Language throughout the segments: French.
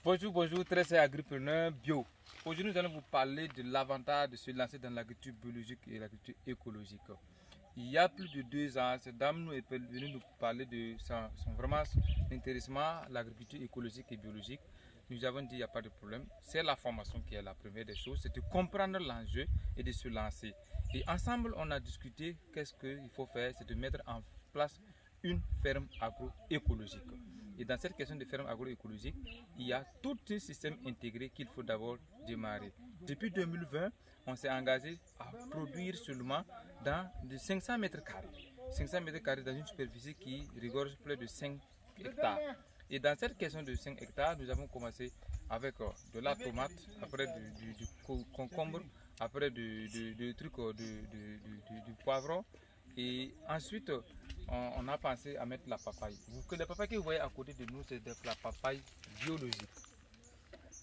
Bonjour, bonjour, très chers agripreneurs bio. Aujourd'hui, nous allons vous parler de l'avantage de se lancer dans l'agriculture biologique et l'agriculture écologique. Il y a plus de 2 ans, cette dame nous est venue nous parler de son vraiment intéressement à l'agriculture écologique et biologique. Nous avons dit qu'il n'y a pas de problème. C'est la formation qui est la première des choses, c'est de comprendre l'enjeu et de se lancer. Et ensemble, on a discuté qu'est-ce qu'il faut faire, c'est de mettre en place une ferme agroécologique. Et dans cette question de ferme agroécologique, il y a tout un système intégré qu'il faut d'abord démarrer. Depuis 2020, on s'est engagé à produire seulement dans de 500 mètres carrés. 500 mètres carrés dans une superficie qui regorge plus de 5 hectares. Et dans cette question de 5 hectares, nous avons commencé avec de la tomate, après du concombre, après du poivron. Et ensuite, on a pensé à mettre la papaye. La papaye que vous voyez à côté de nous, c'est de la papaye biologique.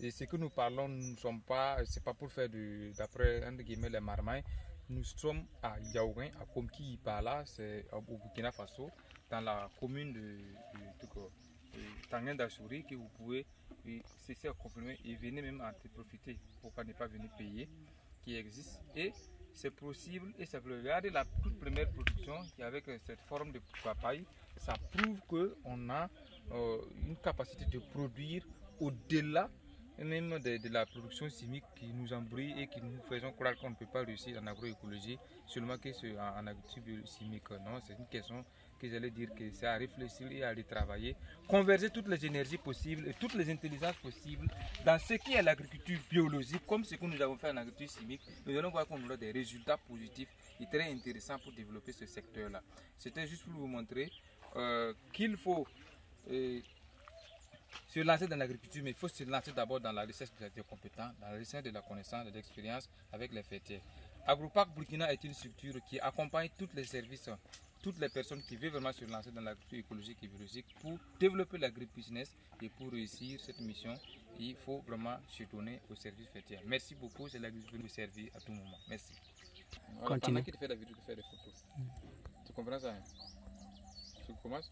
Et ce que nous parlons, nous ne sommes pas, c'est pas pour faire d'après entre guillemets les marmailles. Nous sommes à Yaouré, à Komki Ipala, c'est au Burkina Faso, dans la commune de Tangen d'Achouri, que vous pouvez cesser à confirmer et venir même en profiter. Pourquoi ne pas venir payer, qui existe. Et c'est possible et ça peut regarder la toute première production qui avec cette forme de papaye, ça prouve qu'on a une capacité de produire au-delà même de la production chimique qui nous embrouille et qui nous faisons croire qu'on ne peut pas réussir en agroécologie seulement que en agriculture chimique. Non, c'est une question que j'allais dire que c'est à réfléchir et à retravailler, converger toutes les énergies possibles et toutes les intelligences possibles dans ce qui est l'agriculture biologique, comme ce que nous avons fait en agriculture chimique. Nous allons voir qu'on aura des résultats positifs et très intéressants pour développer ce secteur-là. C'était juste pour vous montrer qu'il faut se lancer dans l'agriculture, mais il faut se lancer d'abord dans la recherche des compétences, dans la recherche de la connaissance, de l'expérience avec les fertiers. Agroparc Burkina est une structure qui accompagne tous les services, toutes les personnes qui veulent vraiment se lancer dans l'agriculture écologique et biologique pour développer l'agribusiness et pour réussir cette mission, il faut vraiment se donner au service fertier. Merci beaucoup, c'est l'agriculture qui vous servir à tout moment. Merci. Voilà, pendant qu'il fait la vidéo, tu fais des photos. Tu comprends ça? Tu commences?